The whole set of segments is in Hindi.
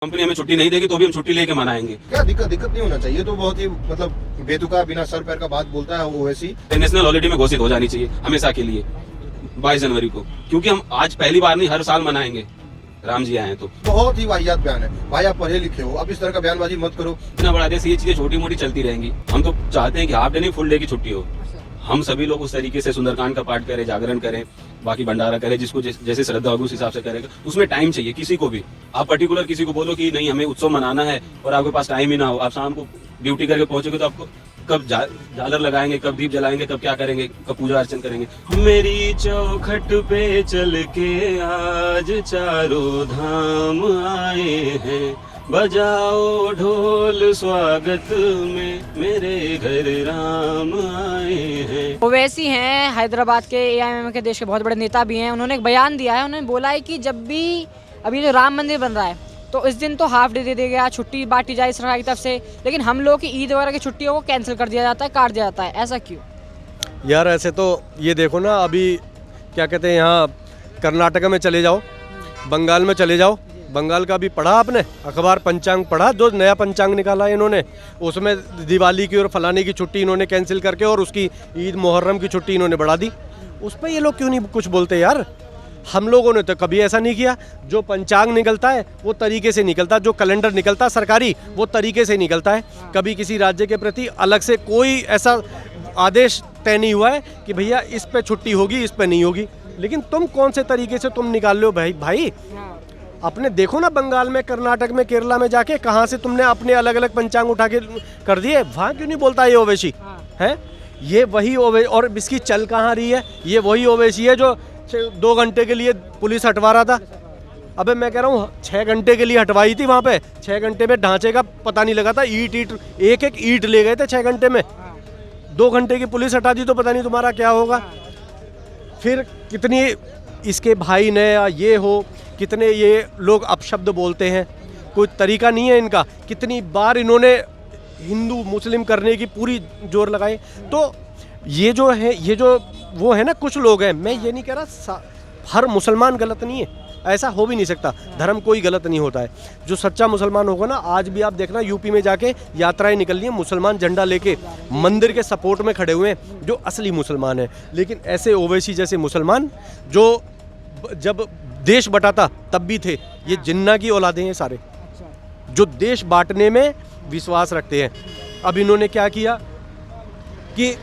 कंपनी हमें छुट्टी नहीं देगी तो भी हम छुट्टी लेके मनाएंगे। क्या दिक्कत नहीं होना चाहिए। तो बहुत ही मतलब बेतुका बिना सर पैर का बात बोलता है ओवैसी। नेशनल हॉलिडे में घोषित हो जानी चाहिए हमेशा के लिए 22 जनवरी को, क्योंकि हम आज पहली बार नहीं हर साल मनाएंगे राम जी आए हैं। तो बहुत ही वाहियात बयान है भाई, आप पढ़े लिखे हो, आप इस तरह का बयानबाजी मत करो। इतना बड़ा देश, ये चीजें छोटी मोटी चलती रहेंगी। हम तो चाहते हैं कि हाफ डे नहीं फुल डे की छुट्टी हो। हम सभी लोग उस तरीके से सुंदरकांड का पाठ करें, जागरण करें, बाकी भंडारा करें, जिसको जैसे श्रद्धा होगी उस हिसाब से करेगा। उसमें टाइम चाहिए किसी को भी। आप पर्टिकुलर किसी को बोलो कि नहीं हमें उत्सव मनाना है और आपके पास टाइम ही ना हो, आप शाम को ड्यूटी करके पहुंचोगे तो आपको कब झालर लगाएंगे, कब दीप जलाएंगे, कब क्या करेंगे, कब पूजा अर्चन करेंगे। मेरी चौखट पे चल के आज चारों धाम आए हैं, बजाओ ढोल स्वागत में मेरे घर राम आए हैं। ओवैसी हैं हैदराबाद के, AIMM के देश के बहुत बड़े नेता भी हैं। उन्होंने एक बयान दिया है, उन्होंने बोला है कि जब भी अभी जो राम मंदिर बन रहा है तो इस दिन तो हाफ डे दे दिया गया, छुट्टी बांटी जाए सरकार की तरफ से, लेकिन हम लोग की ईद वगैरह की छुट्टियों को कैंसिल कर दिया जाता है, काट दिया जाता है। ऐसा क्यों? यार ऐसे तो ये देखो ना, अभी क्या कहते हैं, यहाँ कर्नाटक में चले जाओ, बंगाल में चले जाओ। बंगाल का भी पढ़ा आपने अखबार, पंचांग पढ़ा, जो नया पंचांग निकाला है इन्होंने, उसमें दिवाली की और फलाने की छुट्टी इन्होंने कैंसिल करके और उसकी ईद मुहर्रम की छुट्टी इन्होंने बढ़ा दी। उस पर ये लोग क्यों नहीं कुछ बोलते यार? हम लोगों ने तो कभी ऐसा नहीं किया। जो पंचांग निकलता है वो तरीके से निकलता है, जो कैलेंडर निकलता है सरकारी वो तरीके से निकलता है। कभी किसी राज्य के प्रति अलग से कोई ऐसा आदेश तय नहीं हुआ है कि भैया इस पे छुट्टी होगी, इस पे नहीं होगी। लेकिन तुम कौन से तरीके से तुम निकाल लो भाई अपने देखो ना, बंगाल में, कर्नाटक में, केरला में जाके कहाँ से तुमने अपने अलग अलग पंचांग उठा के कर दिए। वहाँ क्यों नहीं बोलता ये ओवैसी है? ये वही ओवैसी, और इसकी चल कहाँ रही है? ये वही ओवैसी है जो 2 घंटे के लिए पुलिस हटवा रहा था। अबे मैं कह रहा हूँ 6 घंटे के लिए हटवाई थी वहाँ पे। 6 घंटे में ढांचे का पता नहीं लगा था, ईट एक ईट ले गए थे 6 घंटे में। 2 घंटे की पुलिस हटा दी तो पता नहीं तुम्हारा क्या होगा। फिर कितनी इसके भाई ने या ये हो, कितने ये लोग अपशब्द बोलते हैं, कोई तरीका नहीं है इनका। कितनी बार इन्होंने हिंदू मुस्लिम करने की पूरी जोर लगाई। तो ये जो है, ये जो वो है ना, कुछ लोग हैं, मैं ये नहीं कह रहा हर मुसलमान गलत नहीं है, ऐसा हो भी नहीं सकता। धर्म कोई गलत नहीं होता है। जो सच्चा मुसलमान होगा ना, आज भी आप देखना यूपी में जाके यात्राएं निकल रही हैं, मुसलमान झंडा लेके मंदिर के सपोर्ट में खड़े हुए हैं, जो असली मुसलमान हैं। लेकिन ऐसे ओवैसी जैसे मुसलमान जो जब देश बटाता तब भी थे, ये जिन्ना की औलादे हैं सारे, जो देश बांटने में विश्वास रखते हैं। अब इन्होंने क्या किया कि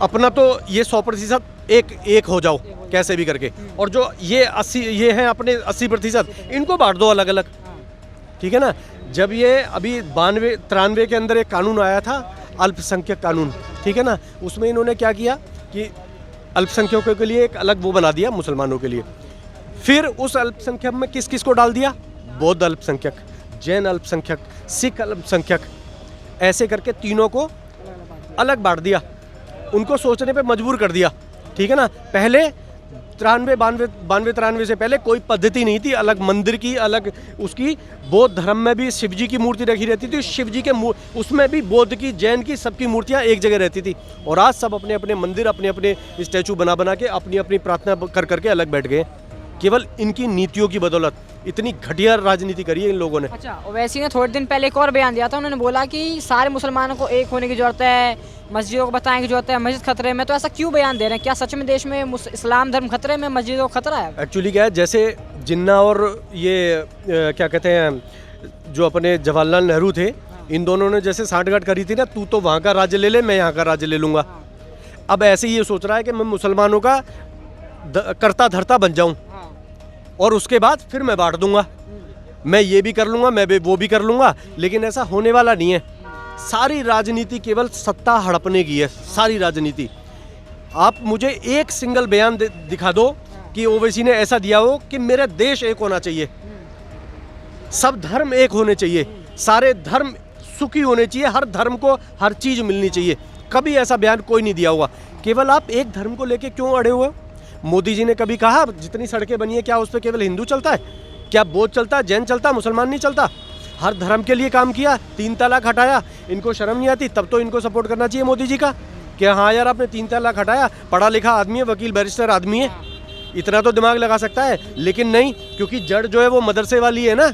अपना तो ये 100% एक हो जाओ कैसे भी करके, और जो ये 80 ये हैं अपने 80% इनको बांट दो अलग अलग, ठीक है ना। जब ये अभी 92-93 के अंदर एक कानून आया था, अल्पसंख्यक कानून, ठीक है ना, उसमें इन्होंने क्या किया कि अल्पसंख्यकों के लिए एक अलग वो बना दिया मुसलमानों के लिए। फिर उस अल्पसंख्यक में किस किस को डाल दिया? बौद्ध अल्पसंख्यक, जैन अल्पसंख्यक, सिख अल्पसंख्यक, ऐसे करके तीनों को अलग बांट दिया, उनको सोचने पे मजबूर कर दिया, ठीक है ना। पहले 92 से पहले कोई पद्धति नहीं थी अलग मंदिर की, अलग उसकी। बौद्ध धर्म में भी शिव जी की मूर्ति रखी रहती थी, शिव जी के उसमें भी बौद्ध की, जैन की, सबकी मूर्तियाँ एक जगह रहती थी। और आज सब अपने अपने मंदिर, अपने अपने स्टैचू बना के अपनी अपनी प्रार्थना कर करके अलग बैठ गए, केवल इनकी नीतियों की बदौलत। इतनी घटिया राजनीति करी है इन लोगों ने। अच्छा, ओवैसी ने थोड़े दिन पहले एक और बयान दिया था, उन्होंने बोला कि सारे मुसलमानों को एक होने की जरूरत है, मस्जिदों को बताने की जरूरत है, मस्जिद खतरे में। तो ऐसा क्यों बयान दे रहे हैं? क्या सच में देश में इस्लाम धर्म खतरे में, मस्जिदों को खतरा है? एक्चुअली क्या है, जैसे जिन्ना और ये क्या कहते हैं, जो अपने जवाहरलाल नेहरू थे, इन दोनों ने जैसे सांठगांठ करी थी ना, तू तो वहाँ का राज्य ले ले, मैं यहाँ का राज्य ले लूँगा। अब ऐसे ही ये सोच रहा है कि मैं मुसलमानों का करता धरता बन जाऊँ और उसके बाद फिर मैं बांट दूंगा, मैं ये भी कर लूँगा, मैं वो भी कर लूँगा। लेकिन ऐसा होने वाला नहीं है। सारी राजनीति केवल सत्ता हड़पने की है, सारी राजनीति। आप मुझे एक सिंगल बयान दिखा दो कि ओवैसी ने ऐसा दिया हो कि मेरा देश एक होना चाहिए, सब धर्म एक होने चाहिए, सारे धर्म सुखी होने चाहिए, हर धर्म को हर चीज़ मिलनी चाहिए। कभी ऐसा बयान कोई नहीं दिया हुआ। केवल आप एक धर्म को लेके क्यों अड़े हुए? मोदी जी ने कभी कहा जितनी सड़कें बनी है, क्या उस पर केवल हिंदू चलता है? क्या बौद्ध चलता है, जैन चलता है, मुसलमान नहीं चलता? हर धर्म के लिए काम किया, 3 तलाक हटाया। इनको शर्म नहीं आती? तब तो इनको सपोर्ट करना चाहिए मोदी जी का कि हाँ यार, आपने 3 तलाक हटाया, पढ़ा लिखा आदमी है, वकील बैरिस्टर आदमी है, इतना तो दिमाग लगा सकता है। लेकिन नहीं, क्योंकि जड़ जो है वो मदरसे वाली है ना,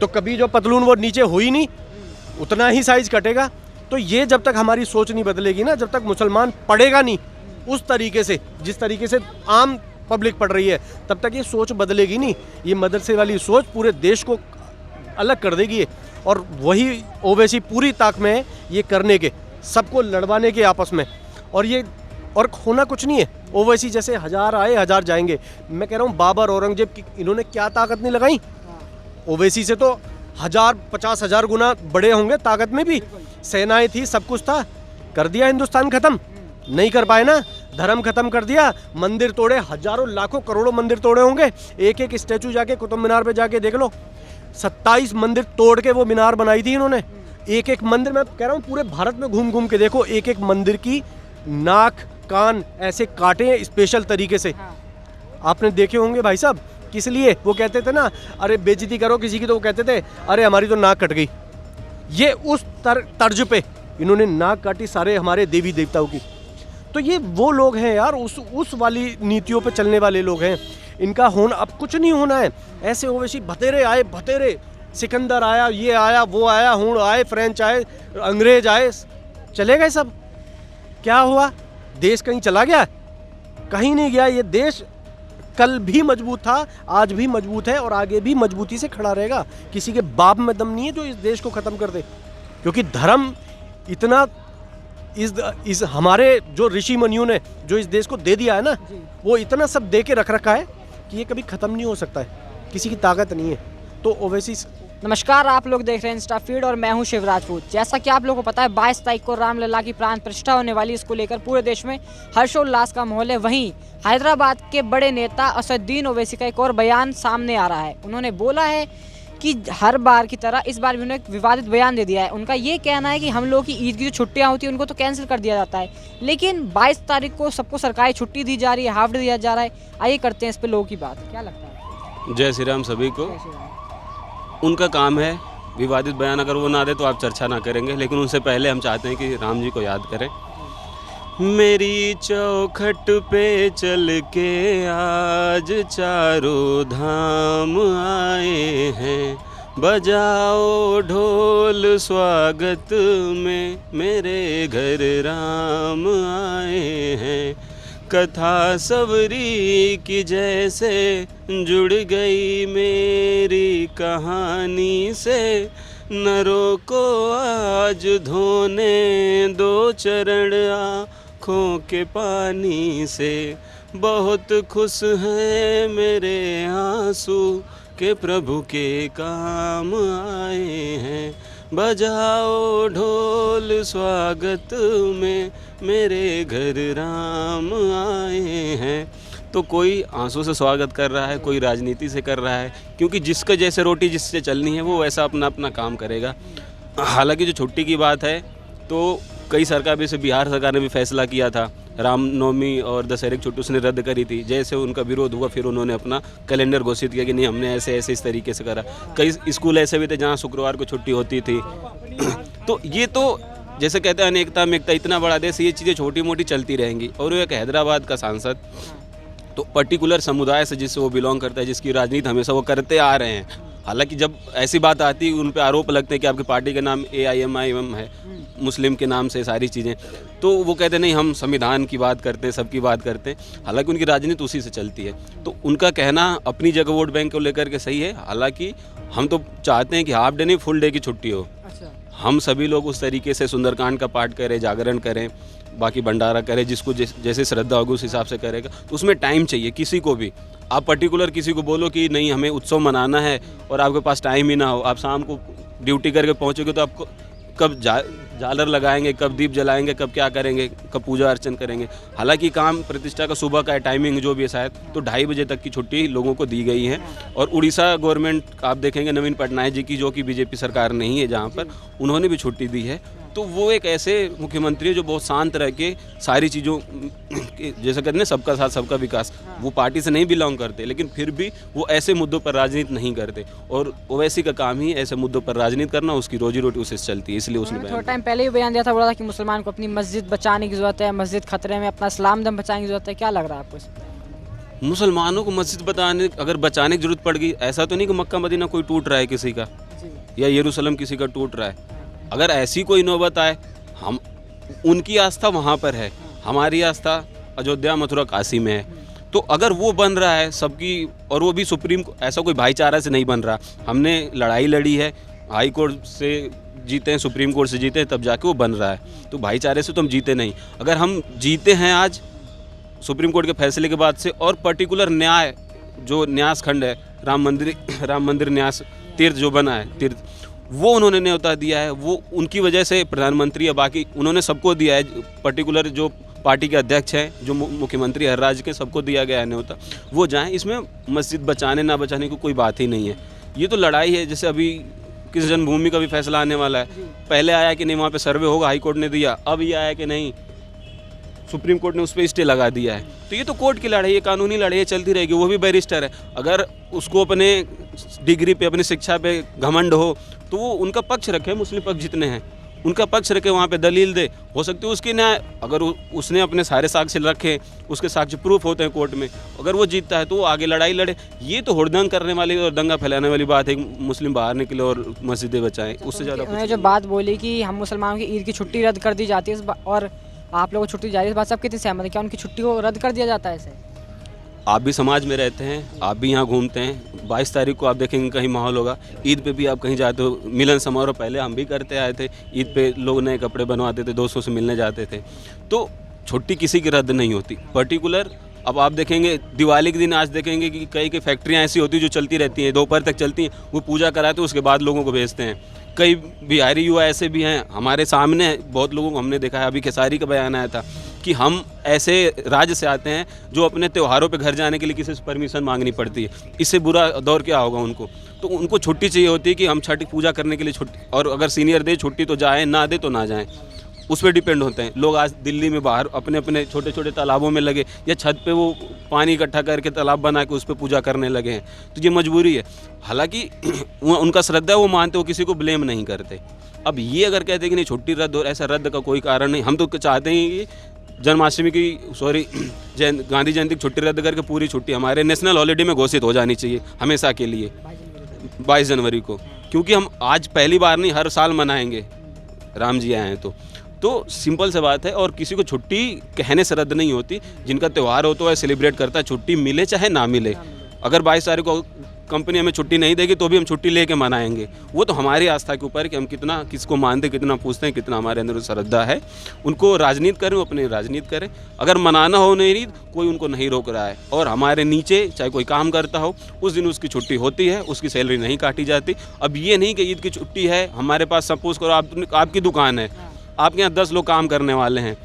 तो कभी जो पतलून वो नीचे हो ही नहीं, उतना ही साइज कटेगा। तो ये जब तक हमारी सोच नहीं बदलेगी ना, जब तक मुसलमान पढ़ेगा नहीं उस तरीके से जिस तरीके से आम पब्लिक पढ़ रही है, तब तक ये सोच बदलेगी नहीं। ये मदरसे वाली सोच पूरे देश को अलग कर देगी ये। और वही ओवैसी पूरी ताक में है ये करने के, सबको लड़वाने के आपस में। और ये और होना कुछ नहीं है। ओवैसी जैसे 1000 आए 1000 जाएंगे। मैं कह रहा हूँ बाबर औरंगजेब की इन्होंने क्या ताकत नहीं लगाई, ओवैसी से तो 1000-50,000 गुना बड़े होंगे ताकत में भी। सेनाएं थी, सब कुछ था, कर दिया हिंदुस्तान खत्म। नहीं कर पाए ना, धर्म खत्म कर दिया, मंदिर तोड़े, हजारों लाखों करोड़ों मंदिर तोड़े होंगे। एक एक स्टैचू जाके कुतुब मीनार पे जाके देख लो, 27 मंदिर तोड़ के वो मीनार बनाई थी इन्होंने। एक एक मंदिर, मैं कह रहा हूँ पूरे भारत में घूम घूम के देखो, एक एक मंदिर की नाक कान ऐसे काटे हैं स्पेशल तरीके से। आपने देखे होंगे भाई साहब, किस लिए वो कहते थे ना, अरे बेइज्जती करो किसी की, तो वो कहते थे अरे हमारी तो नाक कट गई। ये उस तर्ज पे इन्होंने नाक काटी सारे हमारे देवी देवताओं की। तो ये वो लोग हैं यार, उस वाली नीतियों पे चलने वाले लोग हैं। इनका होना अब कुछ नहीं होना है। ऐसे ओवैसी भतेरे आए, भतेरे सिकंदर आया, ये आया, वो आया, हूण आए, फ्रेंच आए, अंग्रेज आए, चले गए सब। क्या हुआ? देश कहीं चला गया? कहीं नहीं गया। ये देश कल भी मजबूत था, आज भी मजबूत है और आगे भी मजबूती से खड़ा रहेगा। किसी के बाप में दम नहीं है जो इस देश को ख़त्म कर दे, क्योंकि धर्म इतना इस हमारे जो ऋषि मुनियों ने जो इस देश को दे दिया है ना, वो इतना सब दे के रख रखा है कि ये कभी ख़त्म नहीं हो सकता है, किसी की ताकत नहीं है। तो ओवैसी। नमस्कार, आप लोग देख रहे हैं इंस्टा फीड और मैं हूं शिव राजपूत। जैसा कि आप लोगों को पता है 22 तारीख को रामलला की प्राण प्रतिष्ठा होने वाली, इसको लेकर पूरे देश में हर्षोल्लास का माहौल है। वहीं हैदराबाद के बड़े नेता असदुद्दीन ओवैसी का एक और बयान सामने आ रहा है। उन्होंने बोला है कि हर बार की तरह इस बार भी उन्होंने एक विवादित बयान दे दिया है। उनका ये कहना है कि हम लोग की ईद की जो छुट्टियाँ होती हैं उनको तो कैंसिल कर दिया जाता है, लेकिन 22 तारीख को सबको सरकारी छुट्टी दी जा रही है, हाफ डे दिया जा रहा है। आइए करते हैं इस पर लोगों की बात, क्या लगता है? जय श्री राम सभी को। उनका काम है विवादित बयान, अगर वो ना दे तो आप चर्चा ना करेंगे, लेकिन उनसे पहले हम चाहते हैं कि राम जी को याद करें। मेरी चौखट पे चल के आज चारों धाम आए हैं, बजाओ ढोल स्वागत में मेरे घर राम आए हैं। कथा सवरी की जैसे जुड़ गई मेरी कहानी से, नरों को आज धोने दो चरण आँखों के पानी से। बहुत खुश हैं मेरे आंसू के प्रभु के काम आए हैं, बजाओ ढोल स्वागत में मेरे घर राम आए हैं। तो कोई आंसू से स्वागत कर रहा है, कोई राजनीति से कर रहा है, क्योंकि जिसका जैसे रोटी जिससे चलनी है वो वैसा अपना अपना काम करेगा। हालांकि जो छुट्टी की बात है तो कई सरकार, जैसे बिहार सरकार ने भी फैसला किया था, रामनवमी और दशहरे की छुट्टी उसने रद्द करी थी। जैसे उनका विरोध हुआ फिर उन्होंने अपना कैलेंडर घोषित किया कि नहीं हमने ऐसे ऐसे इस तरीके से करा। कई स्कूल ऐसे भी थे जहाँ शुक्रवार को छुट्टी होती थी। तो ये तो जैसे कहते हैं अनेकता में एकता, इतना बड़ा देश, ये चीज़ें छोटी मोटी चलती रहेंगी। और वो एक हैदराबाद का सांसद, तो पर्टिकुलर समुदाय से जिससे वो बिलोंग करता है, जिसकी राजनीति हमेशा वो करते आ रहे हैं। हालांकि जब ऐसी बात आती है उन पे आरोप लगते हैं कि आपकी पार्टी का नाम AIMIM है, मुस्लिम के नाम से सारी चीज़ें, तो वो कहते नहीं हम संविधान की बात करते हैं, सबकी बात करते हैं। हालांकि उनकी राजनीति उसी से चलती है। तो उनका कहना अपनी जगह वोट बैंक को लेकर के सही है। हालांकि हम तो चाहते हैं कि हाफ डे नहीं फुल डे की छुट्टी हो। हम सभी लोग उस तरीके से सुंदरकांड का पाठ करें, जागरण करें, बाकी भंडारा करें, जिसको जैसे श्रद्धा होगी उस हिसाब से करेगा। तो उसमें टाइम चाहिए किसी को भी। आप पर्टिकुलर किसी को बोलो कि नहीं हमें उत्सव मनाना है और आपके पास टाइम ही ना हो, आप शाम को ड्यूटी करके पहुँचोगे तो आपको कब झालर लगाएंगे, कब दीप जलाएंगे, कब क्या करेंगे, कब पूजा अर्चन करेंगे। हालांकि काम प्रतिष्ठा का सुबह का है, टाइमिंग जो भी है शायद तो 2:30 बजे तक की छुट्टी लोगों को दी गई है। और उड़ीसा गवर्नमेंट आप देखेंगे नवीन पटनायक जी की, जो कि बीजेपी सरकार नहीं है जहाँ पर, उन्होंने भी छुट्टी दी है। तो वो एक ऐसे मुख्यमंत्री है जो बहुत शांत रह के सारी चीज़ों जैसे कहते हैं सबका साथ सबका विकास, वो पार्टी से नहीं बिलोंग करते, लेकिन फिर भी वो ऐसे मुद्दों पर राजनीति नहीं करते। और ओवैसी का काम ही ऐसे मुद्दों पर राजनीति करना, उसकी रोजी रोटी उसे चलती है, इसलिए उसने थोड़ा टाइम पहले ही बयान दिया था, बोला था कि मुसलमान को अपनी मस्जिद बचाने की ज़रूरत है, मस्जिद खतरे में, अपना इस्लाम दम बचाने की ज़रूरत है। क्या लग रहा है आपको? मुसलमानों को मस्जिद अगर बचाने की जरूरत पड़ गई, ऐसा तो नहीं कि मक्का मदीना कोई टूट रहा है किसी का। या यरूशलेम किसी का टूट रहा है, अगर ऐसी कोई नौबत आए, हम उनकी आस्था वहाँ पर है, हमारी आस्था अयोध्या मथुरा काशी में है। तो अगर वो बन रहा है सबकी, और वो भी सुप्रीम, ऐसा कोई भाईचारा से नहीं बन रहा। हमने लड़ाई लड़ी है, हाई कोर्ट से जीते हैं, सुप्रीम कोर्ट से जीते हैं, तब जाके वो बन रहा है। तो भाईचारे से तो हम जीते नहीं। अगर हम जीते हैं आज सुप्रीम कोर्ट के फैसले के बाद से, और पर्टिकुलर न्याय जो न्यास खंड है, राम मंदिर न्यास तीर्थ जो बना है, तीर्थ वो उन्होंने न्योता दिया है, वो उनकी वजह से प्रधानमंत्री या बाकी उन्होंने सबको दिया है। पर्टिकुलर जो पार्टी के अध्यक्ष हैं, जो मुख्यमंत्री हर राज्य के, सबको दिया गया है न्योता, वो जाएं। इसमें मस्जिद बचाने ना बचाने की कोई बात ही नहीं है। ये तो लड़ाई है। जैसे अभी किस जन्मभूमि का भी फैसला आने वाला है, पहले आया कि नहीं वहाँ पे सर्वे होगा, हाई कोर्ट ने दिया, अब ये आया कि नहीं सुप्रीम कोर्ट ने उस पर स्टे लगा दिया है। तो ये तो कोर्ट की लड़ाई है, कानूनी लड़ाई है, चलती रहेगी। वो भी बैरिस्टर है, अगर उसको अपने डिग्री पे, अपनी शिक्षा पे घमंड हो तो वो उनका पक्ष रखे, मुस्लिम पक्ष जितने हैं उनका पक्ष रखे, वहाँ पे दलील दे, हो सकती है उसकी न्याय। अगर उसने अपने सारे साक्ष्य रखे, उसके साक्ष्य प्रूफ होते हैं कोर्ट में, अगर वो जीतता है तो वो आगे लड़ाई लड़े। ये तो हुड़दंग करने वाली और दंगा फैलाने वाली बात है, मुस्लिम बाहर निकले और मस्जिदें बचाएं, उससे ज़्यादा उन्होंने जो बात बोली कि हम मुसलमानों की ईद की छुट्टी रद्द कर दी जाती है और आप लोगों को छुट्टी जा रही है, इस बात से आप कितनी सहमत है? क्या उनकी छुट्टी को रद्द कर दिया जाता है ऐसे? आप भी समाज में रहते हैं, आप भी यहाँ घूमते हैं। 22 तारीख को आप देखेंगे कहीं माहौल होगा, ईद पे भी आप कहीं जाते हो, मिलन समारोह पहले हम भी करते आए थे। ईद पे लोग नए कपड़े बनवाते थे, दोस्तों से मिलने जाते थे। तो छुट्टी किसी की रद्द नहीं होती। पर्टिकुलर अब आप देखेंगे दिवाली के दिन, आज देखेंगे कि कई फैक्ट्रियाँ ऐसी होती हैं जो चलती रहती हैं, दोपहर तक चलती हैं, वो पूजा कराते हैं, उसके बाद लोगों को भेजते हैं। कई बिहारी युवा ऐसे भी हैं हमारे सामने, बहुत लोगों को हमने देखा है। अभी खेसारी का बयान आया था कि हम ऐसे राज्य से आते हैं जो अपने त्योहारों पे घर जाने के लिए किसी से परमिशन मांगनी पड़ती है। इससे बुरा दौर क्या होगा उनको? तो उनको छुट्टी चाहिए होती है कि हम छठ पूजा करने के लिए छुट्टी, और अगर सीनियर दे छुट्टी तो जाएँ, ना दे तो ना जाएँ, उस पर डिपेंड होते हैं लोग। आज दिल्ली में बाहर अपने अपने छोटे छोटे तालाबों में लगे, या छत पे वो पानी इकट्ठा करके तालाब बना के उस पर पूजा करने लगे हैं। तो ये मजबूरी है। हालांकि उनका श्रद्धा, वो मानते, वो किसी को ब्लेम नहीं करते। अब ये अगर कहते हैं कि नहीं छुट्टी रद्द हो, ऐसा रद्द का कोई कारण नहीं। हम तो चाहते हैं कि जन्माष्टमी की गांधी जयंती की छुट्टी रद्द करके पूरी छुट्टी हमारे नेशनल हॉलीडे में घोषित हो जानी चाहिए हमेशा के लिए, 22 जनवरी को। क्योंकि हम आज पहली बार नहीं, हर साल मनाएंगे, राम जी आए हैं तो सिंपल सी बात है। और किसी को छुट्टी कहने से रद्द नहीं होती। जिनका त्यौहार हो तो वह सेलिब्रेट करता है, छुट्टी मिले चाहे ना मिले। अगर 22 तारीख को कंपनी हमें छुट्टी नहीं देगी तो भी हम छुट्टी लेके मनाएंगे। वो तो हमारी आस्था के ऊपर है कि हम कितना किसको मानते, कितना पूछते हैं, कितना हमारे अंदर श्रद्धा है। उनको राजनीति करें, वो अपनी राजनीति करें। अगर मनाना हो नहीं, कोई उनको नहीं रोक रहा है। और हमारे नीचे चाहे कोई काम करता हो, उस दिन उसकी छुट्टी होती है, उसकी सैलरी नहीं काटी जाती। अब ये नहीं कि ईद की छुट्टी है हमारे पास, सपोज करो आपकी दुकान है, आपके यहाँ 10 लोग काम करने वाले हैं,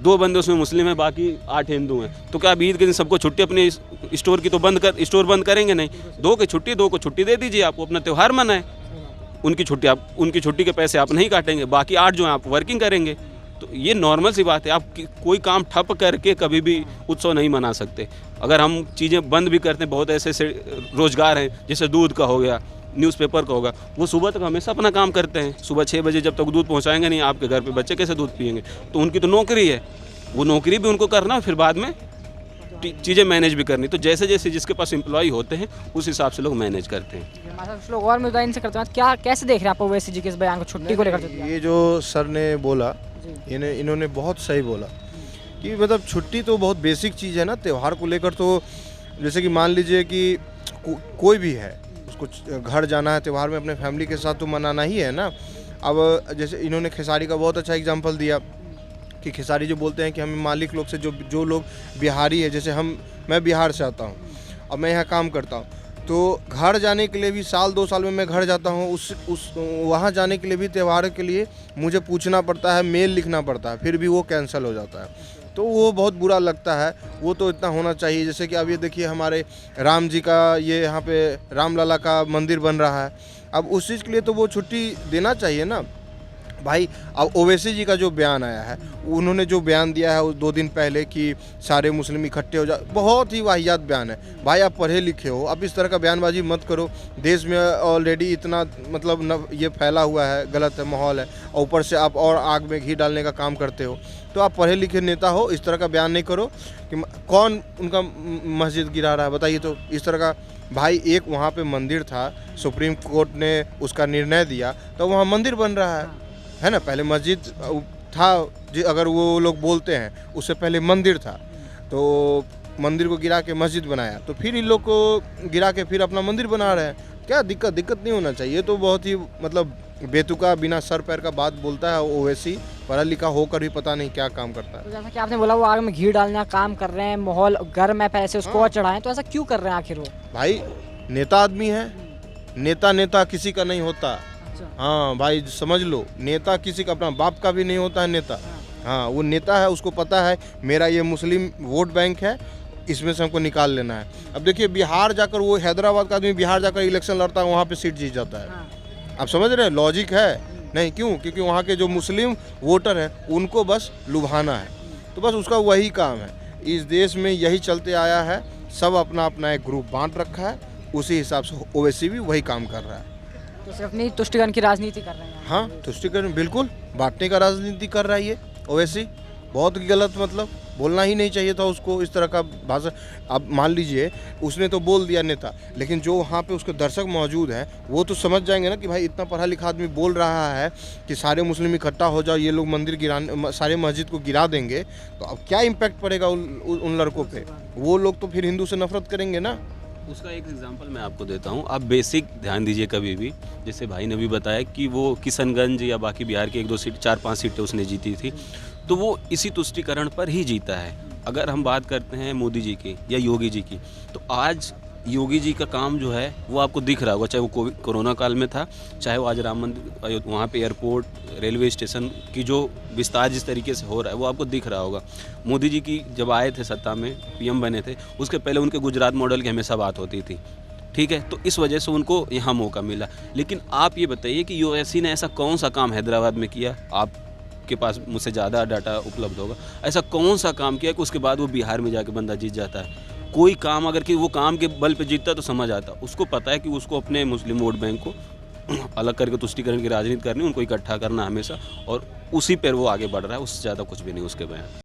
2 बंदे उसमें मुस्लिम हैं, बाकी 8 हिंदू हैं। तो क्या आप ईद के दिन सबको छुट्टी, अपनी स्टोर की तो स्टोर बंद करेंगे नहीं? 2 को छुट्टी दे दीजिए, आप अपना त्यौहार मनाएं। उनकी छुट्टी के पैसे आप नहीं काटेंगे, बाकी 8 जो हैं आप वर्किंग करेंगे। तो ये नॉर्मल सी बात है। आप कोई काम ठप करके कभी भी उत्सव नहीं मना सकते। अगर हम चीज़ें बंद भी करते हैं, बहुत ऐसे रोज़गार हैं, जैसे दूध का हो गया, न्यूज़पेपर का होगा, वो सुबह तक हमेशा अपना काम करते हैं। सुबह 6 बजे जब तक दूध पहुंचाएंगे नहीं, आपके घर पे बच्चे कैसे दूध पिएंगे? तो उनकी तो नौकरी है, वो नौकरी भी उनको करना, फिर बाद में चीज़ें मैनेज भी करनी। तो जैसे जैसे जिसके पास एम्प्लॉय होते हैं उस हिसाब से लोग मैनेज करते हैं। कुछ लोग और मुद्दा इनसे करते हैं, क्या कैसे देख रहे हैं आप ओवैसी जी के इस बयान को, छुट्टी को लेकर? ये जो सर ने बोला, इन्होंने बहुत सही बोला कि मतलब छुट्टी तो बहुत बेसिक चीज़ है ना त्यौहार को लेकर। तो जैसे कि मान लीजिए कि कोई भी है, उसको घर जाना है त्यौहार में, अपने फैमिली के साथ तो मनाना ही है ना। अब जैसे इन्होंने खेसारी का बहुत अच्छा एग्जांपल दिया कि खेसारी जो बोलते हैं कि हमें मालिक लोग से जो लोग बिहारी है, जैसे मैं बिहार से आता हूँ, अब मैं यहाँ काम करता हूँ, तो घर जाने के लिए भी साल 2 साल में मैं घर जाता हूँ, वहाँ जाने के लिए भी त्यौहार के लिए मुझे पूछना पड़ता है, मेल लिखना पड़ता है, फिर भी वो कैंसिल हो जाता है। तो वो बहुत बुरा लगता है। वो तो इतना होना चाहिए। जैसे कि अब ये देखिए हमारे राम जी का, ये यहाँ पे रामलला का मंदिर बन रहा है, अब उस चीज़ के लिए तो वो छुट्टी देना चाहिए ना भाई। अब ओवैसी जी का जो बयान आया है, उन्होंने जो बयान दिया है 2 दिन पहले कि सारे मुस्लिम इकट्ठे हो जाए, बहुत ही वाहियात बयान है भाई। आप पढ़े लिखे हो, अब इस तरह का बयानबाजी मत करो। देश में ऑलरेडी इतना मतलब ये फैला हुआ है, गलत है माहौल है, और ऊपर से आप और आग में घी डालने का काम करते हो। तो आप पढ़े लिखे नेता हो, इस तरह का बयान नहीं करो कि कौन उनका मस्जिद गिरा रहा है बताइए। तो इस तरह का भाई एक वहाँ पे मंदिर था, सुप्रीम कोर्ट ने उसका निर्णय दिया तो वहाँ मंदिर बन रहा है ना। पहले मस्जिद था अगर वो लोग बोलते हैं, उससे पहले मंदिर था, तो मंदिर को गिरा के मस्जिद बनाया, तो फिर इन लोग को गिरा के फिर अपना मंदिर बना रहे हैं। क्या दिक्कत नहीं होना चाहिए। ये तो बहुत ही मतलब बेतुका बिना सर पैर का बात बोलता है। ओवैसी पढ़ा लिखा होकर भी पता नहीं क्या काम करता है। तो जैसा कि आपने बोला वो आग में घी डालना काम कर रहे हैं, माहौल गर्म है, पैसे उसको और चढ़ाएं, तो ऐसा क्यों कर रहे हैं आखिर वो? भाई नेता आदमी है, नेता किसी का नहीं होता। हाँ भाई समझ लो, नेता किसी का अपना बाप का भी नहीं होता है नेता। हाँ वो नेता है, उसको पता है मेरा ये मुस्लिम वोट बैंक है, इसमें से हमको निकाल लेना है। अब देखिए बिहार जाकर, वो हैदराबाद का आदमी बिहार जाकर इलेक्शन लड़ता है, वहाँ पे सीट जीत जाता है। आप समझ रहे हैं लॉजिक है? नहीं, क्यों? क्योंकि वहाँ के जो मुस्लिम वोटर हैं उनको बस लुभाना है, तो बस उसका वही काम है। इस देश में यही चलते आया है, सब अपना अपना एक ग्रुप बांट रखा है, उसी हिसाब से ओवैसी भी वही काम कर रहा है। तो सिर्फ अपनी तुष्टिकरण की राजनीति कर रहे हैं। हाँ तुष्टिकरण, बिल्कुल बांटने का राजनीति कर रहा है ये ओवैसी। बहुत गलत, मतलब बोलना ही नहीं चाहिए था उसको इस तरह का भाषा। अब मान लीजिए उसने तो बोल दिया नेता, लेकिन जो वहाँ पे उसके दर्शक मौजूद हैं वो तो समझ जाएंगे ना कि भाई इतना पढ़ा लिखा आदमी बोल रहा है कि सारे मुस्लिम इकट्ठा हो जाओ, ये लोग मंदिर गिराने, सारे मस्जिद को गिरा देंगे, तो अब क्या इम्पैक्ट पड़ेगा उन लड़कों पे? वो लोग तो फिर हिंदू से नफरत करेंगे ना। उसका एक एग्जांपल मैं आपको देता हूँ। आप बेसिक ध्यान दीजिए कभी भी, जैसे भाई ने भी बताया कि वो किशनगंज या बाकी बिहार की 1-2 सीट, 4-5 सीटें उसने जीती थी, तो वो इसी तुष्टिकरण पर ही जीता है। अगर हम बात करते हैं मोदी जी की या योगी जी की, तो आज योगी जी का काम जो है वो आपको दिख रहा होगा, चाहे वो कोरोना काल में था, चाहे वो आज राम मंदिर, वहाँ पे एयरपोर्ट, रेलवे स्टेशन की जो विस्तार जिस तरीके से हो रहा है वो आपको दिख रहा होगा। मोदी जी की जब आए थे सत्ता में, पीएम बने थे, उसके पहले उनके गुजरात मॉडल की हमेशा बात होती थी, ठीक है, तो इस वजह से उनको यहाँ मौका मिला। लेकिन आप ये बताइए कि ओवैसी ने ऐसा कौन सा काम हैदराबाद में किया, आपके पास मुझसे ज़्यादा डाटा उपलब्ध होगा, ऐसा कौन सा काम किया कि उसके बाद वो बिहार में जाके बंदा जीत जाता है? कोई काम अगर कि वो काम के बल पे जीतता तो समझ आता। उसको पता है कि उसको अपने मुस्लिम वोट बैंक को अलग करके तुष्टिकरण की राजनीति करनी, उनको इकट्ठा करना हमेशा, और उसी पर वो आगे बढ़ रहा है, उससे ज़्यादा कुछ भी नहीं उसके बयान।